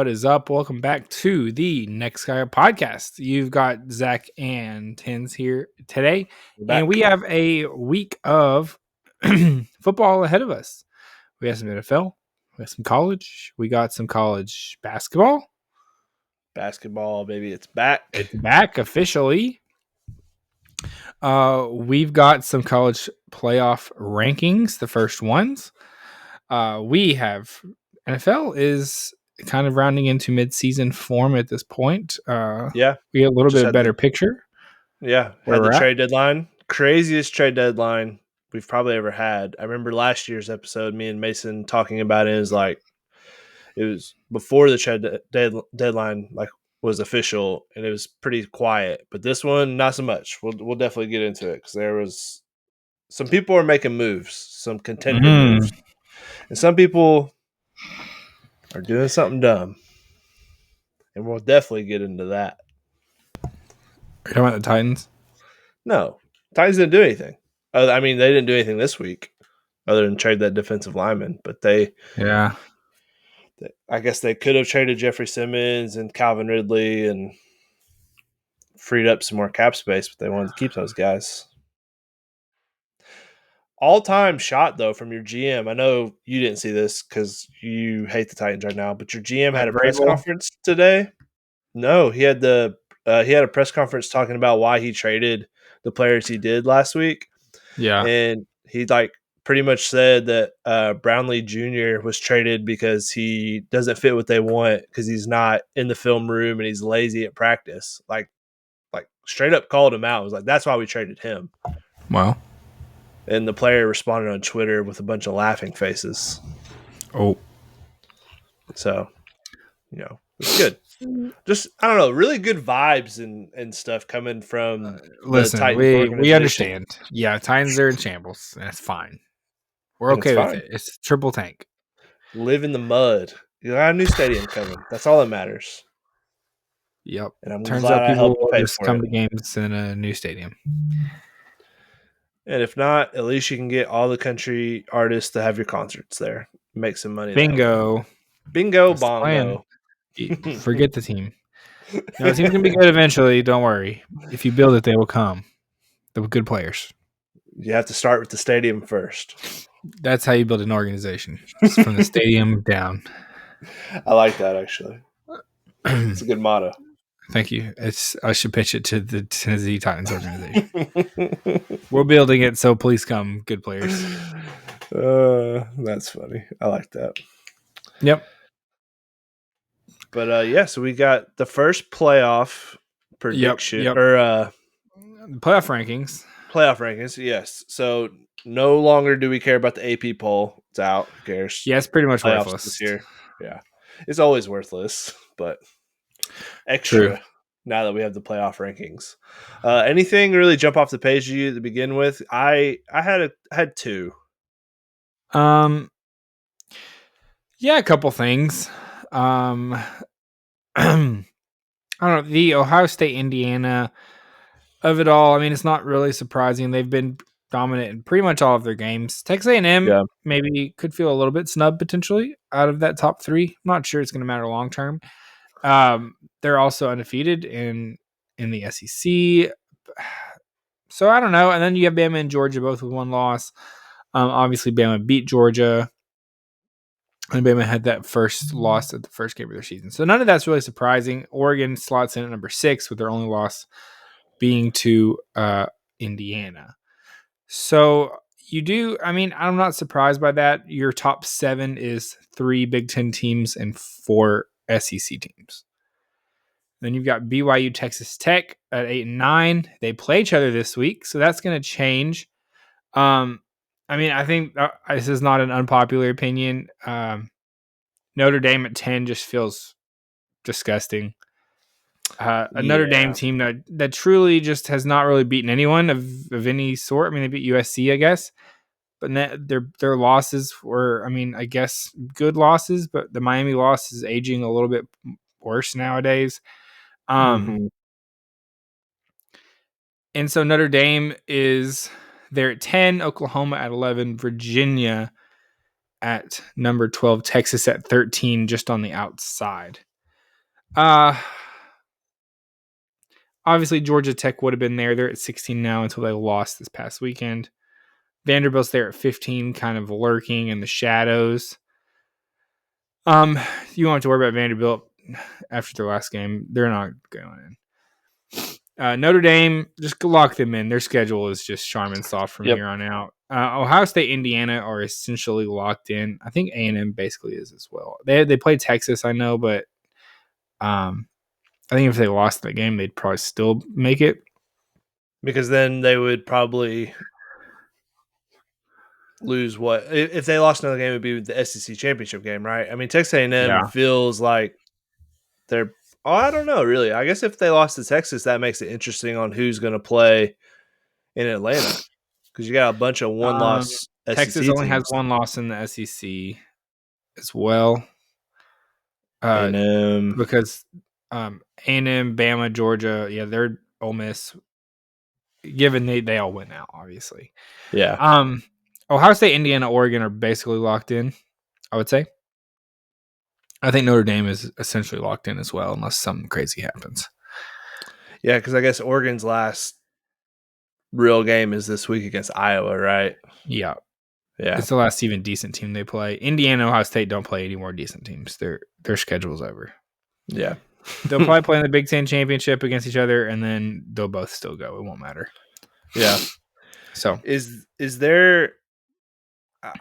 What is up? Welcome back to the Next Guy podcast. You've got Zach and Tins here today, and we have a week of football ahead of us. We have some NFL, we have some college, we got some college basketball. Basketball, baby, it's back. It's back officially. We've got some college playoff rankings, the first ones. We have NFL is kind of rounding into mid-season form at this point. We get a little bit better picture. Yeah, had the trade deadline, craziest trade deadline we've probably ever had. I remember last year's episode, me and Mason talking about it. It was before the trade deadline was official, and it was pretty quiet. But this one, not so much. We'll definitely get into it because there was some people are making moves, some contender moves, and some people are doing something dumb. And we'll definitely get into that. Are you talking about the Titans? No. Titans didn't do anything. I mean, they didn't do anything this week other than trade that defensive lineman. But I guess they could have traded Jeffrey Simmons and Calvin Ridley and freed up some more cap space, but they wanted to keep those guys. All-time shot, though, from your GM. I know you didn't see this because you hate the Titans right now, but your GM had a press conference today. No, he had a press conference talking about why he traded the players he did last week. Yeah. And he pretty much said that Brownlee Jr. was traded because he doesn't fit what they want because he's not in the film room and he's lazy at practice. Like straight up called him out. It was like, that's why we traded him. Wow. And the player responded on Twitter with a bunch of laughing faces. Oh. So, it's good. Just, I don't know, really good vibes and stuff coming from listen, the Titans we understand. Yeah, Titans are in shambles. That's fine. We're okay with it. It's triple tank. Live in the mud. You got a new stadium coming. That's all that matters. Yep. And I'm Turns glad out people will pay just for come it. to games in a new stadium. And if not, at least you can get all the country artists to have your concerts there. Make some money. Bingo. Bingo, bongo. Forget the team. No, the team's going to be good eventually. Don't worry. If you build it, they will come. They're good players. You have to start with the stadium first. That's how you build an organization. Just from the stadium down. I like that, actually. It's a good motto. Thank you. I should pitch it to the Tennessee Titans organization. We're building it, so please come, good players. That's funny. I like that. Yep. But so we got the first playoff prediction or playoff rankings. Playoff rankings, yes. So no longer do we care about the AP poll. It's out. Who cares? Yeah, it's pretty much worthless this year. Yeah, it's always worthless, but extra now that we have the playoff rankings. Anything really jump off the page to you to begin with? I had two. Yeah, a couple things. I don't know, the Ohio State, Indiana of it all. I mean, it's not really surprising. They've been dominant in pretty much all of their games. Texas A&M maybe could feel a little bit snubbed potentially out of that top three. I'm not sure it's going to matter long term. They're also undefeated in the SEC. So I don't know. And then you have Bama and Georgia both with one loss. Obviously, Bama beat Georgia. And Bama had that first loss at the first game of their season. So none of that's really surprising. Oregon slots in at number 6 with their only loss being to Indiana. So I'm not surprised by that. Your top 7 is 3 Big Ten teams and 4 SEC teams. Then you've got BYU, Texas Tech at 8 and 9. They play each other this week, so that's going to change. I think this is not an unpopular opinion. Notre Dame at 10 just feels disgusting. A Notre Dame team that truly just has not really beaten anyone of any sort. I mean, they beat USC, I guess. But their losses were, I guess, good losses. But the Miami loss is aging a little bit worse nowadays. And so Notre Dame is there at 10, Oklahoma at 11, Virginia at number 12, Texas at 13, just on the outside. Uh, Obviously, Georgia Tech would have been there. They're at 16 now until they lost this past weekend. Vanderbilt's there at 15, kind of lurking in the shadows. You won't have to worry about Vanderbilt after their last game. They're not going in. Notre Dame, just lock them in. Their schedule is just Charmin soft from here on out. Ohio State, Indiana are essentially locked in. I think A&M basically is as well. They played Texas, I know, but I think if they lost that game, they'd probably still make it. Because then they would probably lose what if they lost another game, it would be the SEC championship game, right? I mean, Texas A&M feels like they're. Oh, I don't know, really. I guess if they lost to Texas, that makes it interesting on who's going to play in Atlanta because you got a bunch of one-loss Texas SEC only has teams. one loss in the SEC as well. A&M. Because A&M, Bama, Georgia, yeah, they're Ole Miss. Given they all went out, obviously. Yeah. Ohio State, Indiana, Oregon are basically locked in, I would say. I think Notre Dame is essentially locked in as well, unless something crazy happens. Yeah, because I guess Oregon's last real game is this week against Iowa, right? Yeah. Yeah. It's the last even decent team they play. Indiana, Ohio State don't play any more decent teams. Their schedule's over. Yeah. They'll probably play in the Big Ten championship against each other, and then they'll both still go. It won't matter. Yeah. So is there?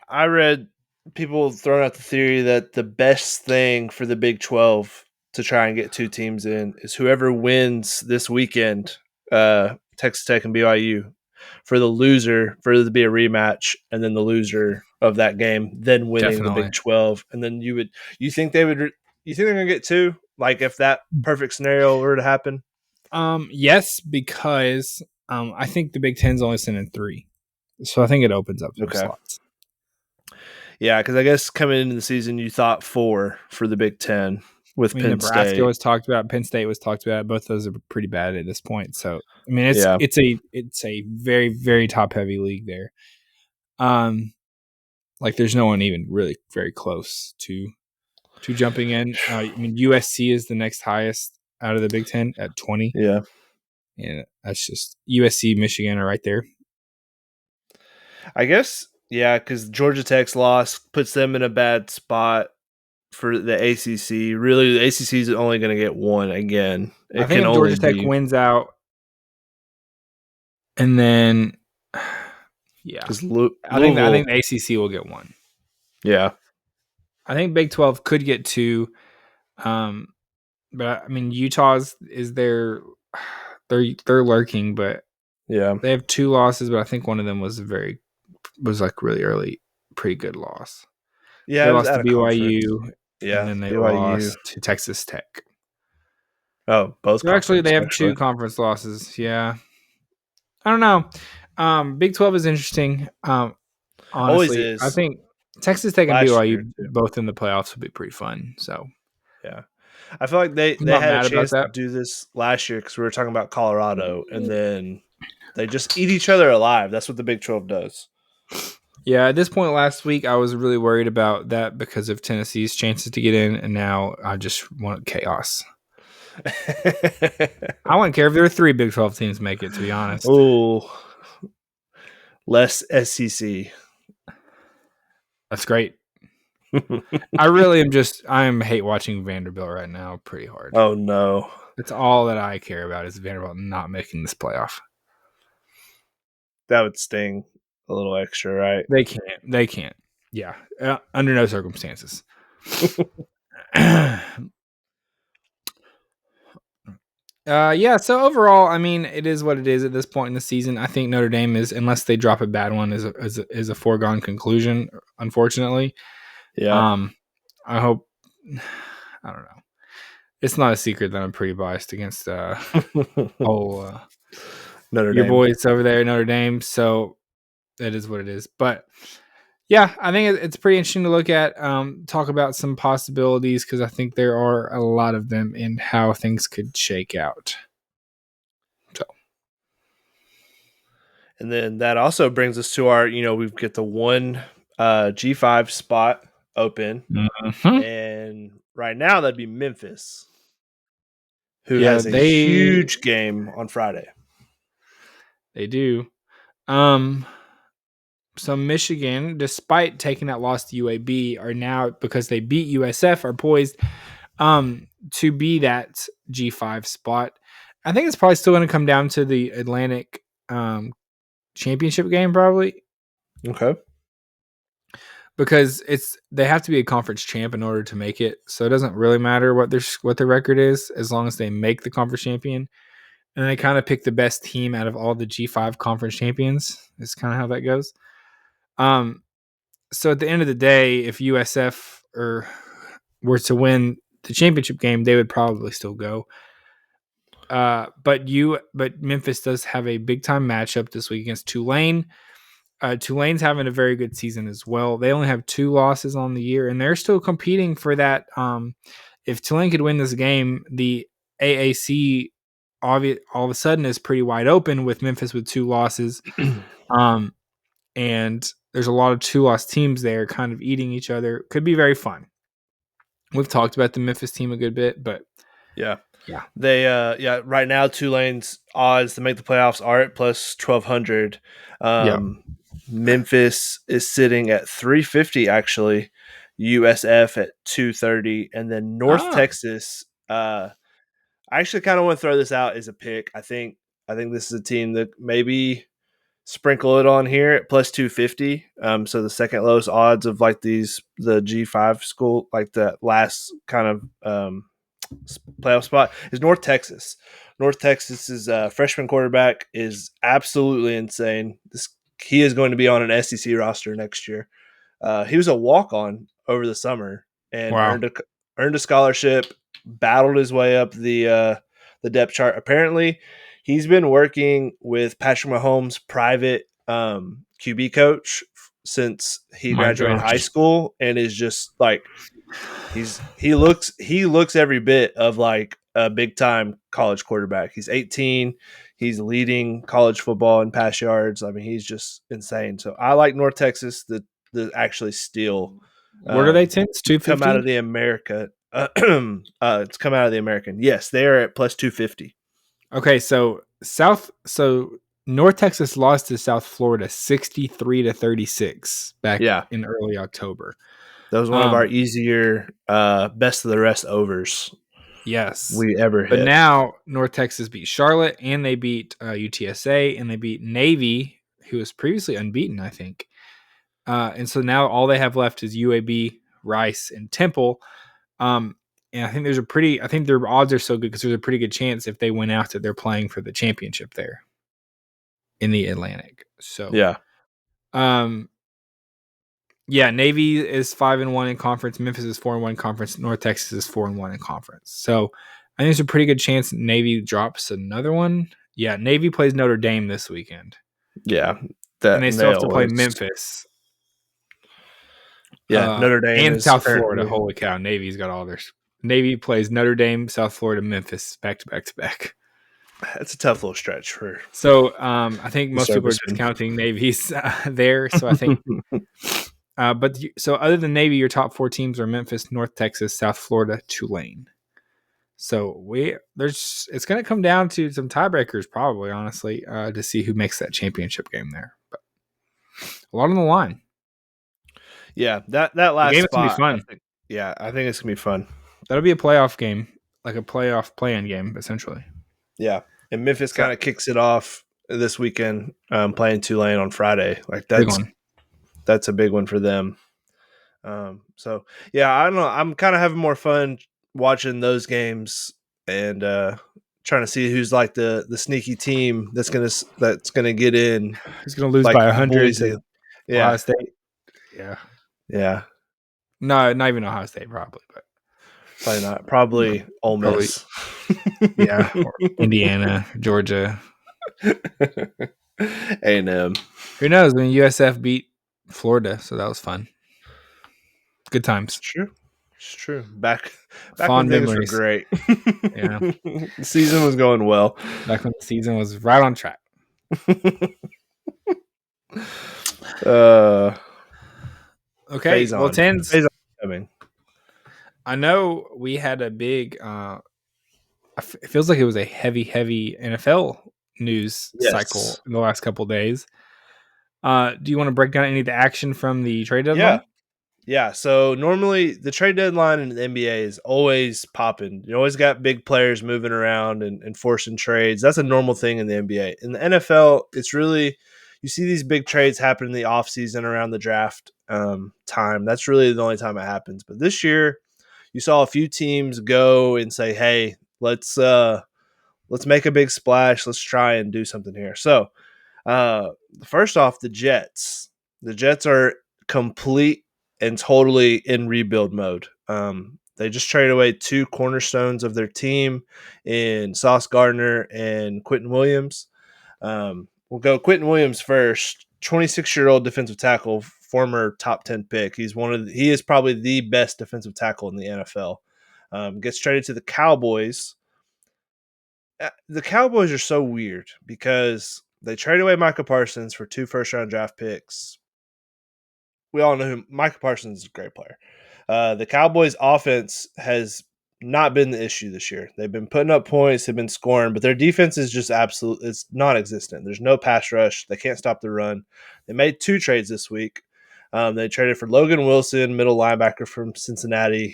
I read people throwing out the theory that the best thing for the Big 12 to try and get two teams in is whoever wins this weekend, Texas Tech and BYU, for the loser, for it to be a rematch, and then the loser of that game, then winning the Big 12. And then you think they're going to get two? Like if that perfect scenario were to happen? Yes, because I think the Big Ten's only sending 3. So I think it opens up some slots. Yeah, because I guess coming into the season, you thought 4 for the Big Ten with Penn Nebraska State. was talked about. Penn State was talked about. Both those are pretty bad at this point. So I mean, it's a very, very top heavy league there. Like there's no one even really very close to jumping in. I mean, USC is the next highest out of the Big Ten at 20. Yeah, and that's just USC, Michigan are right there. I guess. Yeah, because Georgia Tech's loss puts them in a bad spot for the ACC. Really, the ACC is only going to get one again. I think if Georgia Tech wins out, and then yeah, I think the ACC will get one. Yeah, I think Big 12 could get 2. But I mean, Utah's is they're lurking, but yeah, they have 2 losses. But I think one of them was like really early, pretty good loss. Yeah, they lost to BYU, and then they BYU. lost to Texas Tech. Oh, both. So actually, they have 2 conference losses. Yeah, I don't know. Big 12 is interesting. Honestly, always is. I think Texas Tech and BYU both in the playoffs would be pretty fun. So yeah, I feel like they had a chance to do this last year because we were talking about Colorado, and then they just eat each other alive. That's what the Big 12 does. Yeah, at this point last week, I was really worried about that because of Tennessee's chances to get in, and now I just want chaos. I wouldn't care if there were 3 Big 12 teams make it, to be honest. Oh, less SEC. That's great. I really am I hate watching Vanderbilt right now pretty hard. Oh, no. That's all that I care about is Vanderbilt not making this playoff. That would sting a little extra, right? They can't. Yeah. Under no circumstances. Yeah, so overall, I mean, it is what it is at this point in the season. I think Notre Dame is, unless they drop a bad one, is a foregone conclusion, unfortunately. Yeah. I hope, I don't know. It's not a secret that I'm pretty biased against Notre Dame. Your boys over there, Notre Dame. So it is what it is. But yeah, I think it's pretty interesting to look at, talk about some possibilities because I think there are a lot of them in how things could shake out. So, and then that also brings us to our, we've got the one G5 spot open, and right now that'd be Memphis. who has a huge game on Friday. They do. So Michigan, despite taking that loss to UAB, are now, because they beat USF, are poised to be that G5 spot. I think it's probably still going to come down to the Atlantic championship game, probably. Okay. Because they have to be a conference champ in order to make it. So it doesn't really matter what their record is, as long as they make the conference champion. And they kind of pick the best team out of all the G5 conference champions. Is kind of how that goes. So at the end of the day, if USF were to win the championship game, they would probably still go. But Memphis does have a big time matchup this week against Tulane. Tulane's having a very good season as well. They only have 2 losses on the year, and they're still competing for that. If Tulane could win this game, the AAC all of a sudden is pretty wide open with Memphis with 2 losses. And there's a lot of 2-loss teams there kind of eating each other. Could be very fun. We've talked about the Memphis team a good bit, but yeah. They right now Tulane's odds to make the playoffs are at plus 1200. Memphis is sitting at 350 actually. USF at 230, and then North Texas. I actually kind of want to throw this out as a pick. I think this is a team that maybe sprinkle it on here at plus 250. So the second lowest odds of like the G5 school, like the last kind of playoff spot, is North Texas. North Texas's freshman quarterback is absolutely insane. He is going to be on an SEC roster next year. He was a walk-on over the summer and earned a scholarship, battled his way up the depth chart. Apparently, he's been working with Patrick Mahomes' private QB coach since he graduated high school, and is just like he looks every bit of like a big time college quarterback. He's 18. He's leading college football in pass yards. I mean, he's just insane. So I like North Texas to actually steal. What are they? 250? Come out of the America. It's come out of the American. Yes, they are at plus 250. Okay, so North Texas lost to South Florida 63-36 back in early October. That was one of our easier best of the rest overs. Yes, we ever hit. But now North Texas beat Charlotte, and they beat UTSA, and they beat Navy, who was previously unbeaten, I think. And so now all they have left is UAB, Rice, and Temple. And I think I think their odds are so good because there's a pretty good chance if they win out that they're playing for the championship there in the Atlantic. So Navy is 5-1 in conference. Memphis is 4-1 in conference. North Texas is 4-1 in conference. So I think there's a pretty good chance Navy drops another one. Yeah, Navy plays Notre Dame this weekend. Yeah, and they still have to play Memphis. Yeah, Notre Dame and South Florida. Holy cow, Navy's got all theirs. Navy plays Notre Dame, South Florida, Memphis, back to back to back. That's a tough little stretch for. So I think most people are discounting Navy's there. So I think, so other than Navy, your top 4 teams are Memphis, North Texas, South Florida, Tulane. So it's going to come down to some tiebreakers, probably, honestly, to see who makes that championship game there. But a lot on the line. Yeah, that last game spot, is gonna be fun. I think it's gonna be fun. That'll be a playoff game, like a playoff play-in game, essentially. Yeah, and Memphis kind of kicks it off this weekend, playing Tulane on Friday. Like that's a big one for them. So yeah, I don't know. I'm kind of having more fun watching those games and trying to see who's like the sneaky team that's gonna get in. Who's gonna lose by 100 to Ohio State? Yeah. No, not even Ohio State, probably, but probably not. Probably Ole Miss. Yeah, or Indiana, Georgia, A&M. Who knows? I mean, USF beat Florida, so that was fun. Good times. It's true. Back Fond when memories. Things were great. Yeah, the season was going well. Back when the season was right on track. Okay, well, 10's coming. I know we had a big it feels like it was a heavy NFL news cycle Yes. in the last couple of days. Do you want to break down any of the action from the trade Yeah. deadline? Yeah. So normally the trade deadline in the NBA is always popping. You always got big players moving around and forcing trades. That's a normal thing in the NBA. In the NFL, it's really you see these big trades happen in the offseason around the draft time. That's really the only time it happens. But this year, you saw a few teams go and say, "Hey, let's make a big splash. Let's try and do something here." So uh, first off, the Jets. The Jets are complete and totally in rebuild mode. They just traded away two cornerstones of their team in Sauce Gardner and Quentin Williams. We'll go Quentin Williams first. 26-year-old defensive tackle, former top 10 pick. He is probably the best defensive tackle in the NFL. Gets traded to the Cowboys. The Cowboys are so weird because they trade away Micah Parsons for 2 first-round draft picks. We all know who Micah Parsons is a great player. The Cowboys' offense has not been the issue this year. They've been putting up points, they've been scoring, but their defense is just it's non-existent. There's no pass rush. They can't stop the run. They made 2 trades this week. They traded for Logan Wilson, middle linebacker from Cincinnati.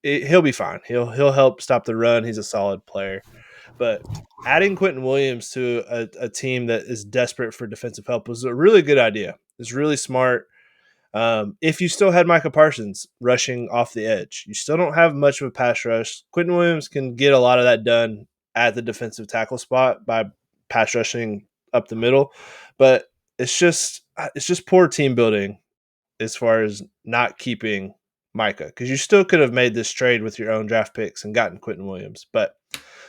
He'll be fine. He'll help stop the run. He's a solid player. But adding Quentin Williams to a team that is desperate for defensive help was a really good idea. It's really smart. If you still had Micah Parsons rushing off the edge, you still don't have much of a pass rush. Quentin Williams can get a lot of that done at the defensive tackle spot by pass rushing up the middle, but it's just poor team building as far as not keeping Micah, because you still could have made this trade with your own draft picks and gotten Quentin Williams. But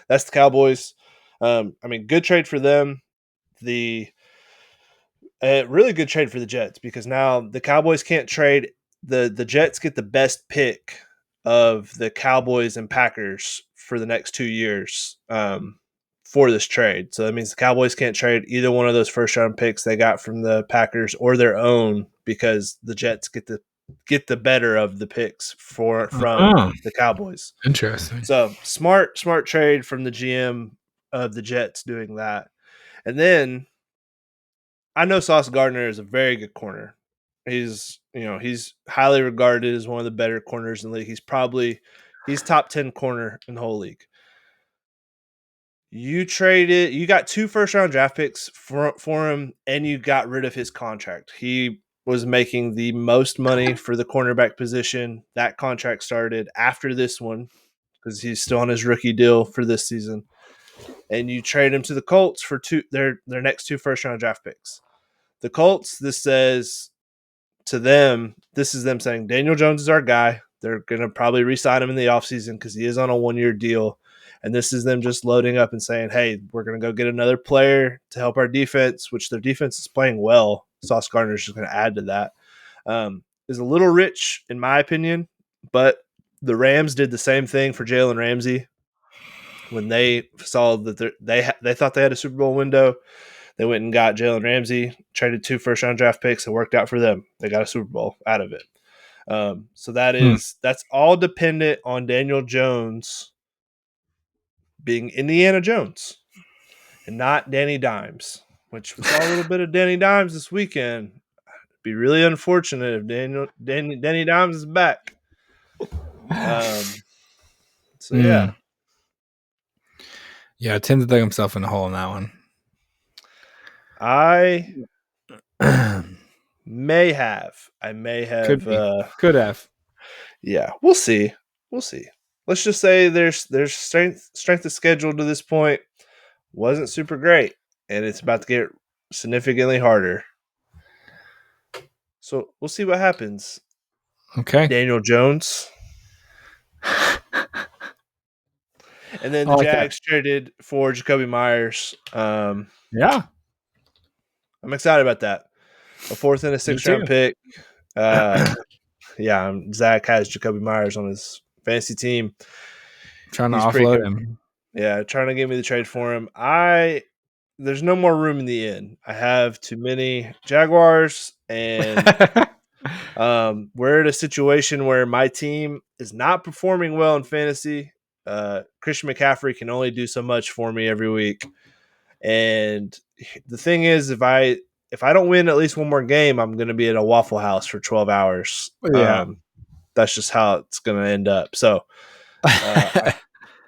that's the Cowboys. Good trade for them. The really good trade for the Jets, because now the Cowboys can't trade. The Jets get the best pick of the Cowboys and Packers for the next 2 years for this trade. So that means the Cowboys can't trade either one of those first round picks they got from the Packers or their own, because the Jets get the better of the picks from the Cowboys. Interesting. So smart trade from the GM of the Jets doing that. And then I know Sauce Gardner is a very good corner. He's highly regarded as one of the better corners in the league. He's top 10 corner in the whole league. You got 2 first round draft picks for him, and you got rid of his contract. He was making the most money for the cornerback position. That contract started after this one, because he's still on his rookie deal for this season. And you trade him to the Colts for their next 2 first round draft picks. The Colts, this is them saying Daniel Jones is our guy. They're going to probably re-sign him in the offseason because he is on a 1-year deal. And this is them just loading up and saying, hey, we're going to go get another player to help our defense, which their defense is playing well. Sauce Gardner is just going to add to that. Is a little rich, in my opinion, but the Rams did the same thing for Jalen Ramsey when they saw that they thought they had a Super Bowl window. They went and got Jalen Ramsey, traded 2 first-round draft picks. It worked out for them. They got a Super Bowl out of it. So that's all dependent on Daniel Jones being Indiana Jones and not Danny Dimes, which we saw a little bit of Danny Dimes this weekend. It'd be really unfortunate if Danny Dimes is back. So yeah. Yeah, tends to dig himself in a hole in that one. I may have. Could have. Yeah, we'll see. Let's just say there's strength of schedule to this point wasn't super great, and it's about to get significantly harder. So we'll see what happens. Okay. Daniel Jones. And then the Jags traded for Jacoby Myers. Yeah. I'm excited about that. A 4th and a 6th round pick. Zach has Jacoby Myers on his fantasy team. Trying to offload him. Yeah, trying to give me the trade for him. There's no more room in the inn. I have too many Jaguars, and we're in a situation where my team is not performing well in fantasy. Christian McCaffrey can only do so much for me every week. And the thing is, if I don't win at least one more game, I'm going to be at a Waffle House for 12 hours. Yeah. That's just how it's going to end up. So I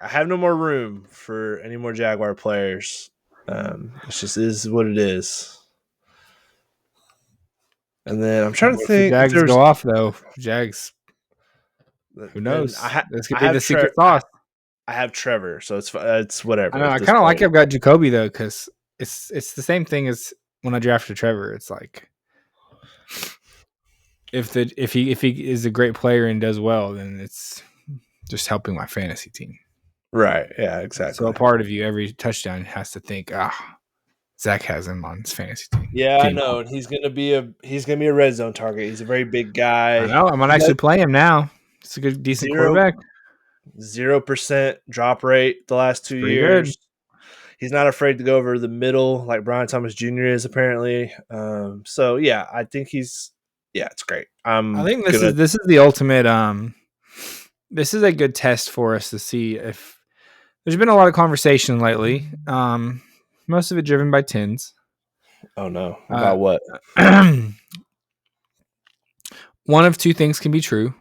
have no more room for any more Jaguar players. It's just is what it is. And then I'm trying to What if the think if Jags there's go off though? Jags. Who knows? This could be the secret sauce. I have Trevor, so it's whatever. I know. I kind of like I've got Jacoby though, because it's the same thing as when I drafted Trevor. It's like if he is a great player and does well, then it's just helping my fantasy team. Right. Yeah. Exactly. So a part of you every touchdown has to think, Zach has him on his fantasy team. Yeah, I know, and he's gonna be a red zone target. He's a very big guy. I know. I'm gonna actually play him now. It's a good, decent quarterback. 0% drop rate the last 2 years. Good. He's not afraid to go over the middle like Brian Thomas Jr. is apparently. So yeah, I think it's great. I think this is the ultimate. This is a good test for us to see if there's been a lot of conversation lately. Most of it driven by tins. Oh no! About what? One of two things can be true.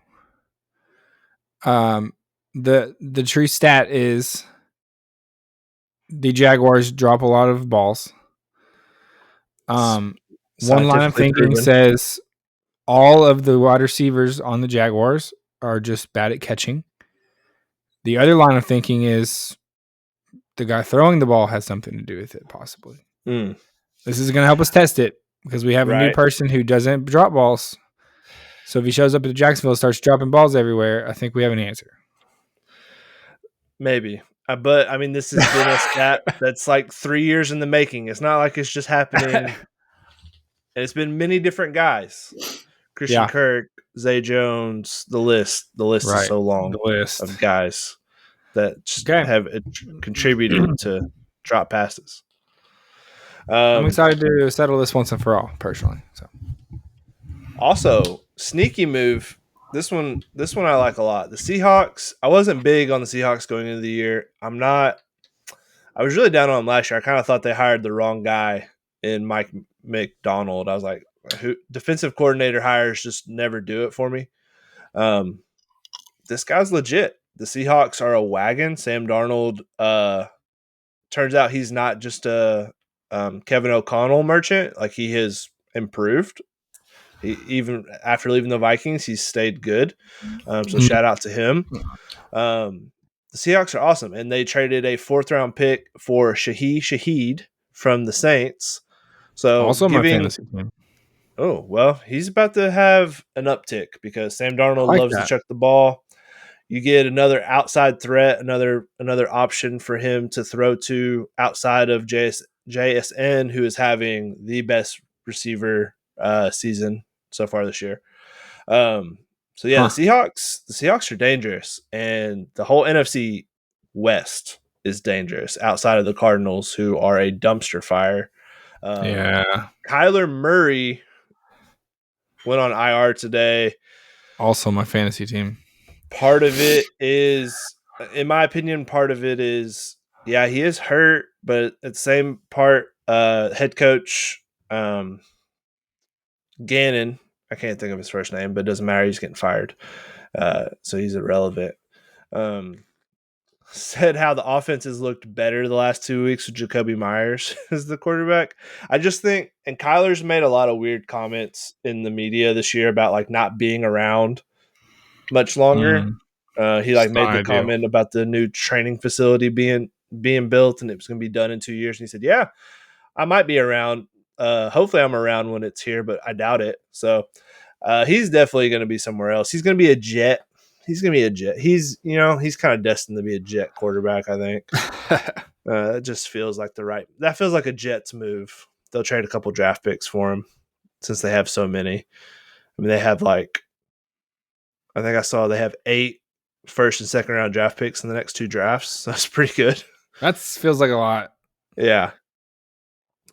The true stat is the Jaguars drop a lot of balls. One line of thinking says all of the wide receivers on the Jaguars are just bad at catching. The other line of thinking is the guy throwing the ball has something to do with it, possibly. This is going to help us test it because we have a new person who doesn't drop balls. So if he shows up at Jacksonville and starts dropping balls everywhere, I think we have an answer. Maybe. But, I mean, this has been a stat that's like 3 years in the making. It's not like it's just happening. And it's been many different guys. Christian Kirk, Zay Jones, the list is so long of guys that just have contributed to drop passes. I'm excited to settle this once and for all, personally. So, also, sneaky move. This one I like a lot. The Seahawks. I wasn't big on the Seahawks going into the year. I was really down on them last year. I kind of thought they hired the wrong guy in Mike McDonald. I was like, defensive coordinator hires just never do it for me. This guy's legit. The Seahawks are a wagon. Sam Darnold turns out he's not just a Kevin O'Connell merchant. Like, he has improved. Even after leaving the Vikings, he's stayed good. So shout out to him. The Seahawks are awesome, and they traded a 4th-round pick for Shaheed from the Saints. So also my fantasy team. Oh, well, he's about to have an uptick because Sam Darnold loves to chuck the ball. You get another outside threat, another option for him to throw to outside of JSN, who is having the best receiver season so far this year. So yeah, the Seahawks are dangerous, and the whole NFC West is dangerous outside of the Cardinals, who are a dumpster fire. Kyler Murray went on IR today. Also my fantasy team. Part of it is, in my opinion, he is hurt, but at the same part, head coach Gannon, I can't think of his first name, but it doesn't matter. He's getting fired. So he's irrelevant. Said how the offense has looked better the last 2 weeks with Jacoby Myers as the quarterback. I just think, and Kyler's made a lot of weird comments in the media this year about like not being around much longer. He made the comment about the new training facility being built and it was going to be done in 2 years. And he said, yeah, I might be around. Hopefully I'm around when it's here, but I doubt it. So he's definitely going to be somewhere else. He's going to be a Jet. He's kind of destined to be a Jet quarterback, I think. It just feels like that feels like a Jets move. They'll trade a couple draft picks for him since they have so many. I mean, they have I think I saw they have 8 first and second round draft picks in the next 2 drafts. That's pretty good. That feels like a lot. Yeah.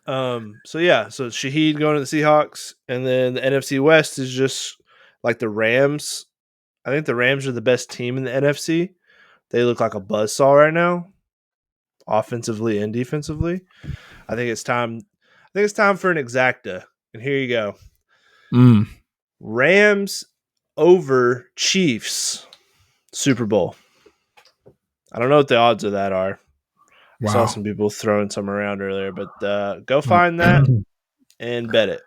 So Shaheed going to the Seahawks, and then the NFC West is just like the Rams. I think the Rams are the best team in the NFC, They look like a buzzsaw right now, offensively and defensively. I think it's time. I think it's time for an exacta. And here you go. Rams over Chiefs Super Bowl. I don't know what the odds of that are. Wow. I saw some people throwing some around earlier, but go find that and bet it.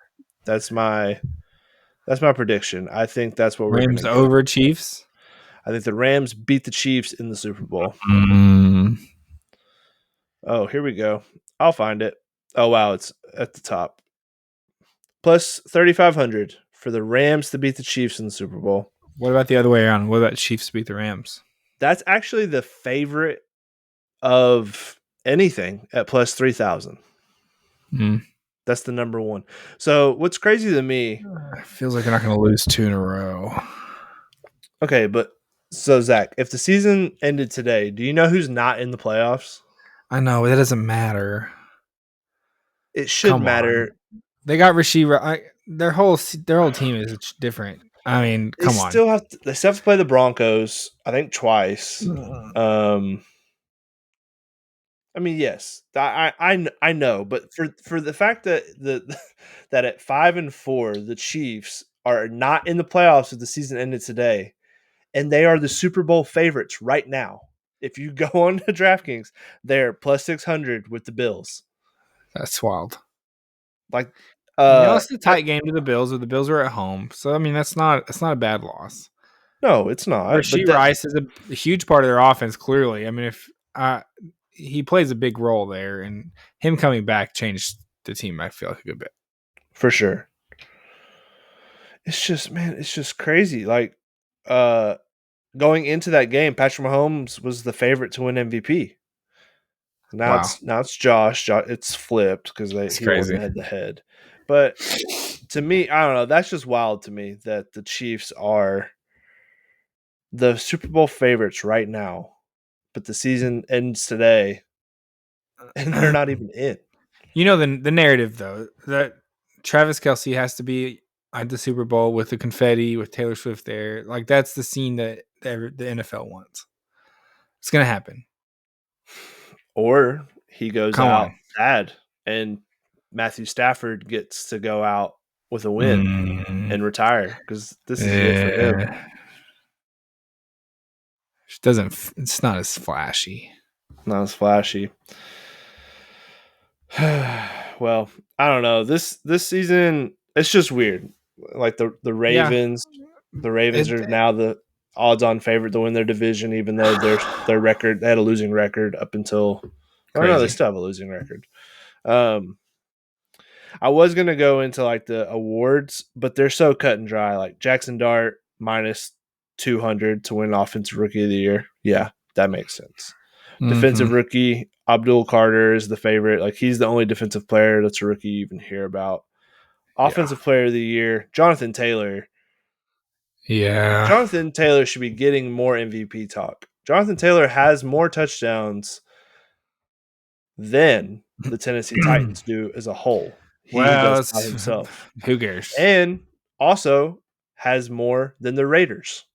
That's my prediction. I think that's what we're going Rams to get. over Chiefs. I think the Rams beat the Chiefs in the Super Bowl. Oh, here we go. I'll find it. Oh, wow. It's at the top. Plus 3,500 for the Rams to beat the Chiefs in the Super Bowl. What about the other way around? What about Chiefs beat the Rams? That's actually the favorite of anything at plus 3,000. That's the number one. So what's crazy to me, it feels like they're not going to lose 2 in a row. Okay, but so Zach, if the season ended today, do you know who's not in the playoffs? I know, but that doesn't matter. It should matter. They got Rasheed. Their whole team is different. I mean, They still have to play the Broncos, I think twice. I mean, yes, I know, but for the fact that that at 5-4 the Chiefs are not in the playoffs if the season ended today, and they are the Super Bowl favorites right now. If you go on to DraftKings, they're plus 600 with the Bills. That's wild. Like, it's a tight game to the Bills, but the Bills are at home, so I mean that's not a bad loss. No, it's not. Rasheed Rice is a huge part of their offense. Clearly, I mean, if he plays a big role there, and him coming back changed the team. I feel like a good bit for sure. It's just crazy. Like, going into that game, Patrick Mahomes was the favorite to win MVP. Now it's Josh. It's flipped because he won head to head. But to me, I don't know. That's just wild to me that the Chiefs are the Super Bowl favorites right now, but the season ends today, and they're not even in. You know the narrative though that Travis Kelce has to be at the Super Bowl with the confetti with Taylor Swift there. Like that's the scene that the NFL wants. It's gonna happen. Or he goes out sad, and Matthew Stafford gets to go out with a win and retire because this is it for him. It's not as flashy. Not as flashy. Well, I don't know. This season, it's just weird. Like the Ravens, the Ravens are now the odds-on favorite to win their division, even though their record, they had a losing record up until. Oh no, they still have a losing record. I was gonna go into like the awards, but they're so cut and dry. Like Jackson Dart minus 200 to win Offensive Rookie of the Year. Yeah, that makes sense. Defensive Rookie Abdul Carter is the favorite. Like he's the only defensive player that's a rookie you even hear about. Offensive Player of the Year, Jonathan Taylor. Yeah, Jonathan Taylor should be getting more MVP talk. Jonathan Taylor has more touchdowns than the Tennessee Titans do as a whole. He does by himself. Who cares? And also has more than the Raiders.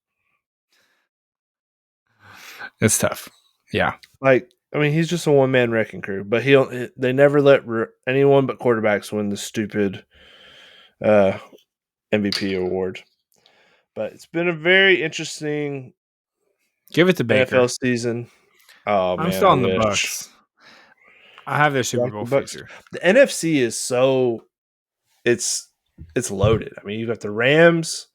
It's tough. Yeah. Like, I mean, he's just a one-man wrecking crew, but they never let anyone but quarterbacks win the stupid MVP award. But it's been a very interesting Give it to Baker. NFL season. Oh, man. I'm still on the Bucs. I have their Super Bowl future. The NFC is it's loaded. I mean, you've got the Rams,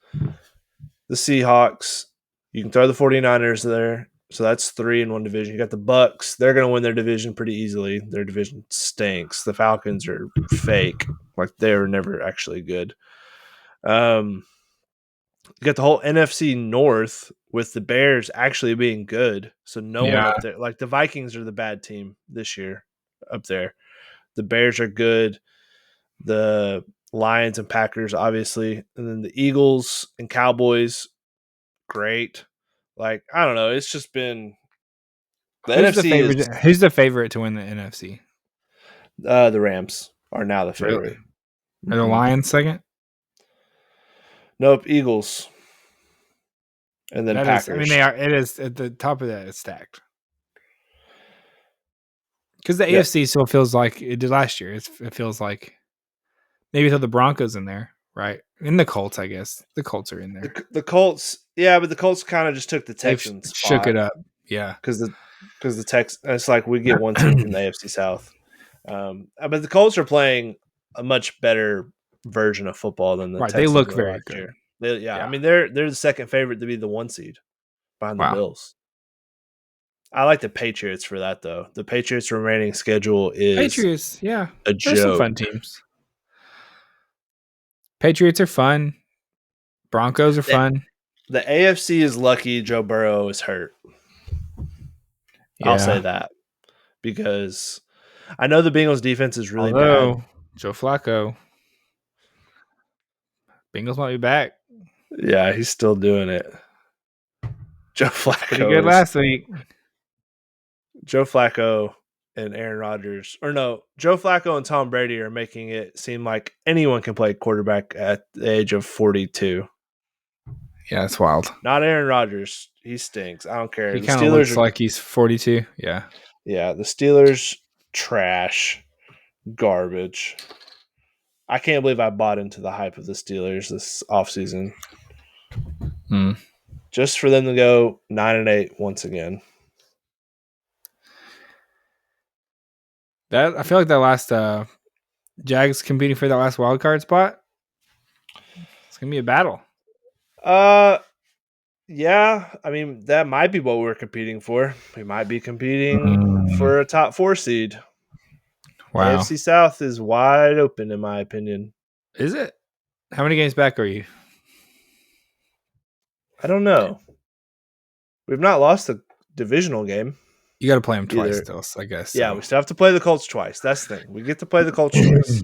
the Seahawks. You can throw the 49ers there. So that's 3 in one division. You got the Bucs. They're going to win their division pretty easily. Their division stinks. The Falcons are fake. Like they're never actually good. You got the whole NFC North with the Bears actually being good. So no one up there. Like the Vikings are the bad team this year up there. The Bears are good. The Lions and Packers, obviously. And then the Eagles and Cowboys, great. Like, I don't know. It's just been Who's the favorite to win the NFC? The Rams are now the favorite. Really? Are the Lions second? Nope, Eagles. and then That is, I mean, Packers. they are. It is at the top of that. It's stacked because the Yeah. AFC still feels like it did last year. It feels like maybe throw the Broncos in there, right? And the Colts, I guess. The Colts are in there. The Colts, yeah, but the Colts kind of just took the They've Texans shook spot it up. Yeah. because the Tex. It's like we get one seed from the AFC South. But the Colts are playing a much better version of football than the Right. They Texans look were very last good. year. I Yeah. mean they're the second favorite to be the one seed behind the Wow. Bills. I like the Patriots for that though. The Patriots' remaining schedule is Patriots. Yeah. a There's some joke. fun teams. Patriots are fun. Broncos are fun. The AFC is lucky Joe Burrow is hurt. I'll say Yeah. that because I know the Bengals defense is really bad. Although Joe Flacco, Bengals might be back. Yeah, he's still doing it. Joe Pretty good Flacco is last week. Joe Flacco and Aaron Rodgers. Or no, Joe Flacco and Tom Brady are making it seem like anyone can play quarterback at the age of 42. Yeah, it's wild. Not Aaron Rodgers. He stinks. I don't care. He The kind of Steelers looks are like he's 42. Yeah. the Steelers trash. Garbage. I can't believe I bought into the hype of the Steelers this offseason. Just for them to go 9-8 once again. That I feel like that last Jags competing for that last wild card spot. It's gonna be a battle. Yeah. I mean, that might be what we're competing for. We might be competing for a top 4 seed. Wow. AFC South is wide open, in my opinion. Is it? How many games back are you? I don't know. We've not lost a divisional game. You got to play them twice still, I guess. Yeah, we still have to play the Colts twice. That's the thing. We get to play the Colts twice.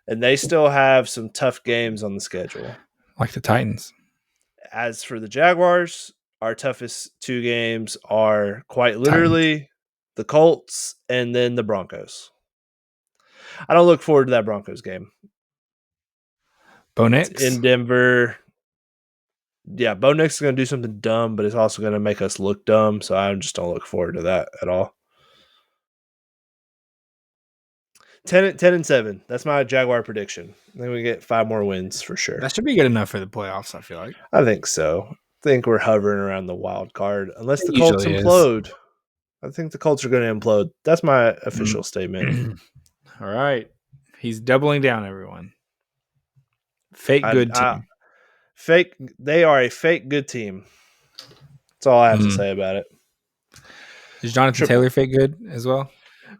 And they still have some tough games on the schedule. Like the Titans. As for the Jaguars, our toughest 2 games are quite literally Titans. The Colts and then the Broncos. I don't look forward to that Broncos game. Bo Nix? In Denver. Yeah, Bo Nix is going to do something dumb, but it's also going to make us look dumb, so I just don't look forward to that at all. 10-7. That's my Jaguar prediction. I think we get 5 more wins for sure. That should be good enough for the playoffs, I feel like. I think so. I think we're hovering around the wild card. Unless the Colts implode. I think the Colts are going to implode. That's my official statement. All right. He's doubling down, everyone. Fake good team. They are a fake good team. That's all I have to say about it. Is Jonathan Taylor fake good as well?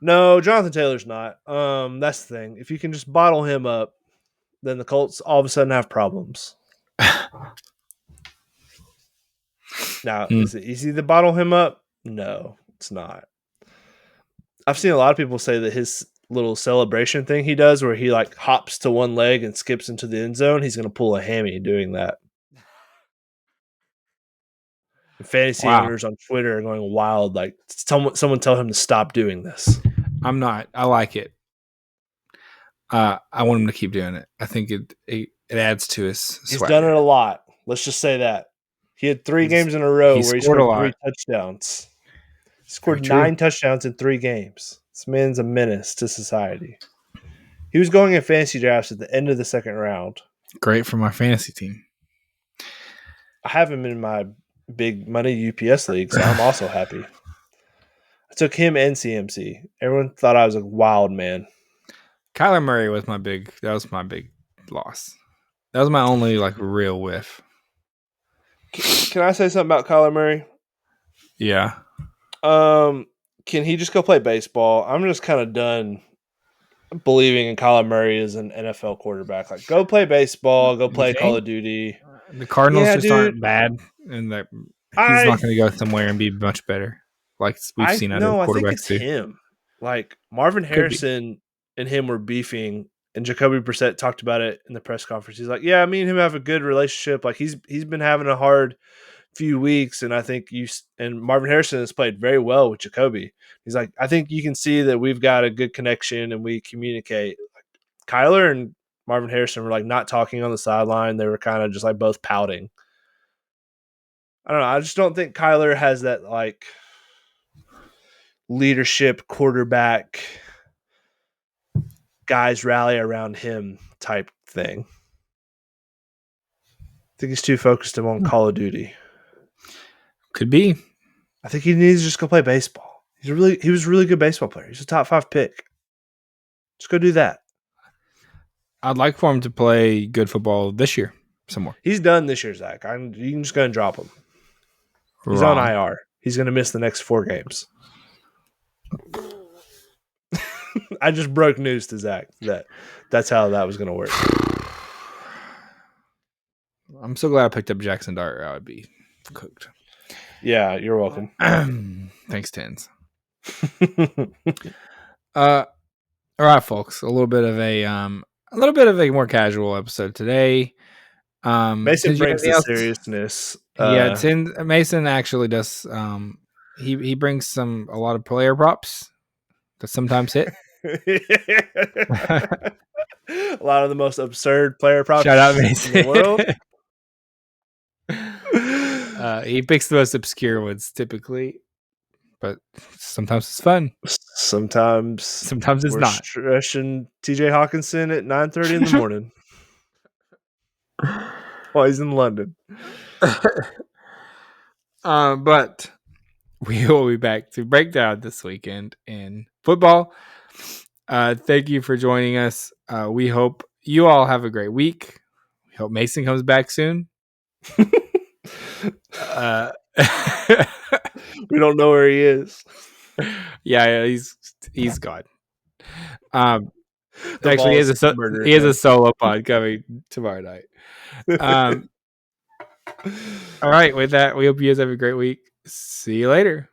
No, Jonathan Taylor's not. That's the thing. If you can just bottle him up, then the Colts all of a sudden have problems. Now, is it easy to bottle him up? No, it's not. I've seen a lot of people say that his little celebration thing he does where he like hops to one leg and skips into the end zone, he's going to pull a hammy doing that. Fantasy owners on Twitter are going wild. Like someone tell him to stop doing this. I'm not. I like it. I want him to keep doing it. I think it adds to his swagger. He's done it a lot. Let's just say that. He had 3 games in a row where he scored 3 touchdowns. He scored 9 touchdowns in 3 games. This man's a menace to society. He was going in fantasy drafts at the end of the second round. Great for my fantasy team. I have him in my big money UPS league, so I'm also happy. I took him and CMC. Everyone thought I was a wild man. Kyler Murray was my big loss. That was my only real whiff. Can I say something about Kyler Murray? Yeah. Can he just go play baseball? I'm just kind of done believing in Kyler Murray as an NFL quarterback. Like, go play baseball, go play Call of Duty. The Cardinals aren't bad, and that he's not going to go somewhere and be much better. Like we've seen other quarterbacks I think it's him. Like Marvin Harrison and him were beefing, and Jacoby Brissett talked about it in the press conference. He's like, "Yeah, me and him have a good relationship. Like he's been having a hard few weeks, and I think and Marvin Harrison has played very well with Jacoby. He's like, I think you can see that we've got a good connection and we communicate." Like, Kyler and Marvin Harrison were like not talking on the sideline. They were kind of just like both pouting. I don't know. I just don't think Kyler has that like leadership quarterback guys rally around him type thing. I think he's too focused on Call of Duty. Could be. I think he needs to just go play baseball. He was a really good baseball player. He's a top 5 pick. Just go do that. I'd like for him to play good football this year somewhere. He's done this year, Zach. You can just go and drop him. He's Wrong. on IR. He's going to miss the next 4 games. I just broke news to Zach that's how that was going to work. I'm so glad I picked up Jackson Dart. I would be cooked. Yeah, you're welcome. Thanks, Tens. All right, folks. A little bit of a more casual episode today. Mason brings the seriousness. Mason actually does. He brings a lot of player props that sometimes hit. A lot of the most absurd player props Shout out Mason in the world. He picks the most obscure ones typically, but sometimes it's fun. Sometimes it's not. Stretching TJ Hawkinson at 9:30 in the morning while he's in London. But we will be back to break down this weekend in football. Thank you for joining us. We hope you all have a great week. We hope Mason comes back soon. We don't know where he is. Yeah, he's gone. Actually, he has a solo pod coming tomorrow night. All right, with that, we hope you guys have a great week. See you later.